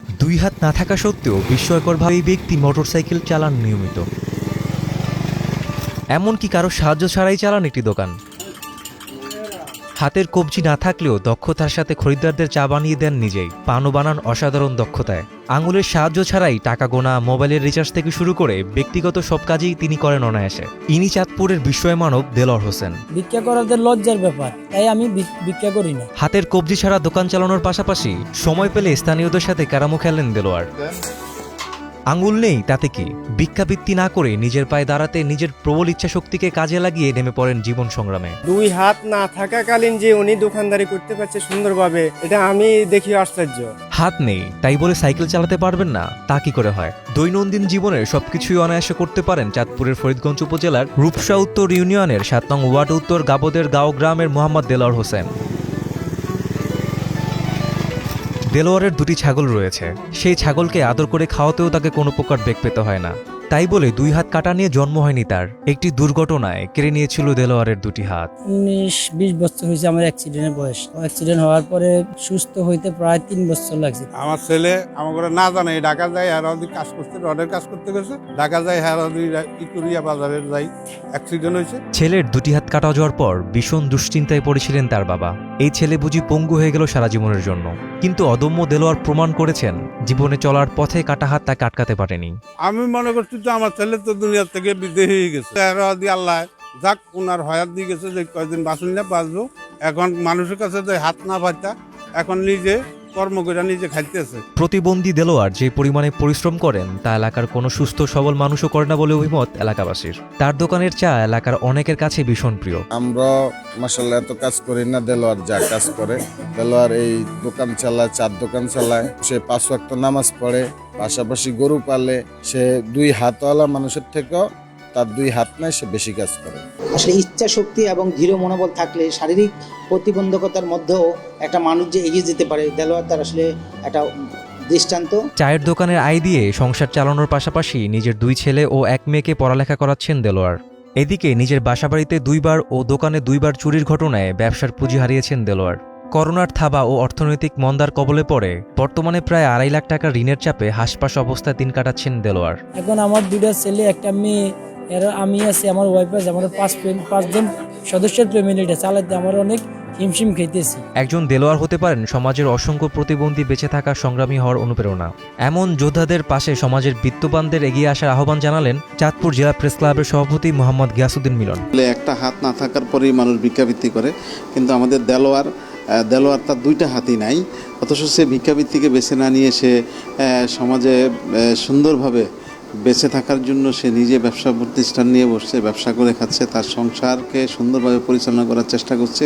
দুই হাত না থাকা সত্ত্বেও বিস্ময়করভাবে এই ব্যক্তি মোটরসাইকেল চালান নিয়মিত। এমনকি কারো সাহায্য ছাড়াই চালান একটি দোকান। হাতের কবজি না থাকলেও দক্ষতার সাথে খরিদ্দারদের চা বানিয়ে দেন নিজেই। পানও বানান অসাধারণ দক্ষতায়। আঙুলের সাহায্য ছাড়াই টাকা গোনা, মোবাইলের রিচার্জ থেকে শুরু করে ব্যক্তিগত সব কাজেই তিনি করেন অনায়াসে। ইনি চাঁদপুরের বিস্ময় মানব দেলোয়ার হোসেন। ভিক্ষা করাদের লজ্জার ব্যাপার, তাই আমি ভিক্ষা করি না। হাতের কবজি ছাড়া দোকান চালানোর পাশাপাশি সময় পেলে স্থানীয়দের সাথে ক্যারামো খেলেন দেলোয়ার। আঙুল নেই তাতে কি, ভিক্ষাবৃত্তি না করে নিজের পায়ে দাঁড়াতে নিজের প্রবল ইচ্ছা শক্তিকে কাজে লাগিয়ে নেমে পড়েন জীবন সংগ্রামে। দুই হাত না থাকাকালীন যে উনি দোকানদারি করতে পারছে সুন্দরভাবে, এটা আমি দেখি আশ্চর্য। হাত নেই তাই বলে সাইকেল চালাতে পারবেন না, তা কি করে হয়? দৈনন্দিন জীবনের সবকিছুই অনায়াসে করতে পারেন চাঁদপুরের ফরিদগঞ্জ উপজেলার রূপসা উত্তর ইউনিয়নের ৭ নং ওয়ার্ড উত্তর গাবদের গাঁও গ্রামের মোহাম্মদ দেলোয়ার হোসেন। দেলোয়ারের দুটি ছাগল রয়েছে। সেই ছাগলকে আদর করে খাওয়াতেও তাকে কোনো প্রকার বেগ পেতে হয় না। তাই বলে দুই হাত কাটা নিয়ে জন্ম হয়নি তার। একটি দুর্ঘটনায় কেড়ে নিয়েছিল দেলোয়ারের দুটি হাত। 19-20 বছর হয়েছে আমার অ্যাক্সিডেন্টের বয়স। অ্যাক্সিডেন্ট হওয়ার পরে সুস্থ হইতে প্রায় 3 বছর লাগছে। আমার ছেলে আমার ঘরে না জানে ঢাকা যায়, আর কাজ করতে, রডের কাজ করতে গেছে ঢাকা যায়, হ্যাঁ ইকুরিয়া বাজারে যাই, অ্যাক্সিডেন্ট হয়েছে। ছেলের দুটি হাত কাটা যাওয়ার পর ভীষণ দুশ্চিন্তায় পড়েছিলেন তার বাবা। এই ছেলে বুঝি পঙ্গু হয়ে গেল সারা জীবনের জন্য। কিন্তু অদম্য দেলোয়ার প্রমাণ করেছেন জীবনে চলার পথে কাটা হাত তাকে আটকাতে পারেনি। আমি মনে করছি তো আমার ছেলে তো দুনিয়া থেকে বিদেয় হয়ে গেছে, আল্লাহ যাক ওনার হয়াত দিয়ে গেছে যে কয়েকদিন বাঁচুন না বাঁচবো। এখন মানুষের কাছে যে হাত না পাইতা, এখন নিজে কর্ম করে নিজে খাইতেছে। প্রতিবন্ধী দেলোয়ার যে পরিমাণে পরিশ্রম করেন তা এলাকার কোনো সুস্থ সবল মানুষও করে না বলে অভিমত এলাকাবাসীর। তার দোকানের চা এলাকার অনেকের কাছে ভীষণ প্রিয়। আমরা মাশাআল্লাহ এত কাজ করি না, দেলোয়ার যা কাজ করে। দেলোয়ার এই দোকান চালায়, চার দোকান চালায়, সে 5 ওয়াক্ত নামাজ পড়ে, পাশাপাশি গরু পালে। সে দুই হাতওয়ালা মানুষের থেকেও তার দুই হাত নাই, সে বেশি কাজ করে। আসলে ইচ্ছা শক্তি এবং দৃঢ় মনোবল থাকলে শারীরিক প্রতিবন্ধকতার মধ্যেও একটা মানুষ যে এগিয়ে যেতে পারে, দেলোয়ার তার আসলে একটা দৃষ্টান্ত। চায়ের দোকানের আয় দিয়ে সংসার চালানোর পাশাপাশি নিজের 2 ছেলে ও 1 মেয়েকে পড়ালেখা করাচ্ছেন দেলোয়ার। এদিকে নিজের বাসাবাড়িতে 2 বার ও দোকানে 2 বার চুরির ঘটনায় ব্যবসার পুঁজি হারিয়েছেন দেলোয়ার। করোনার থাবা ও অর্থনৈতিক মন্দার কবলে পড়ে বর্তমানে প্রায় 2.5 লাখ টাকা ঋণের চাপে হাসপাস অবস্থায় দিন কাটাচ্ছেন দেলোয়ার। এখন আমার 2টা ছেলে, একটা মেয়ে, এর আমি আছি, আমার ওয়াইফ আছে, আমাদের 5 জন সদস্যের ফ্যামিলিটা চালাতে আমার অনেক হিমশিম খেতেছি। একজন দেলোয়ার হতে পারেন সমাজের অসংখ্য প্রতিবন্ধী বেঁচে থাকা সংগ্রামী হওয়ার অনুপ্রেরণা। এমন যোদ্ধাদের পাশে সমাজের বিত্তবানদের এগিয়ে আসার আহ্বান জানালেন চাঁদপুর জেলা প্রেস ক্লাবের সভাপতি মোহাম্মদ গিয়াসউদ্দিন মিলন। একটা হাত না থাকার পরেই মানুষ ভিক্ষাবৃত্তি করে, কিন্তু আমাদের দেলোয়ার তার 2টা হাতই নাই, অথচ সে ভিক্ষাবৃত্তিকে বেছে না নিয়ে সে সমাজে সুন্দরভাবে বেঁচে থাকার জন্য সে নিজে ব্যবসা প্রতিষ্ঠান নিয়ে বসছে, ব্যবসা করে খাচ্ছে, তার সংসারকে সুন্দরভাবে পরিচালনা করার চেষ্টা করছে।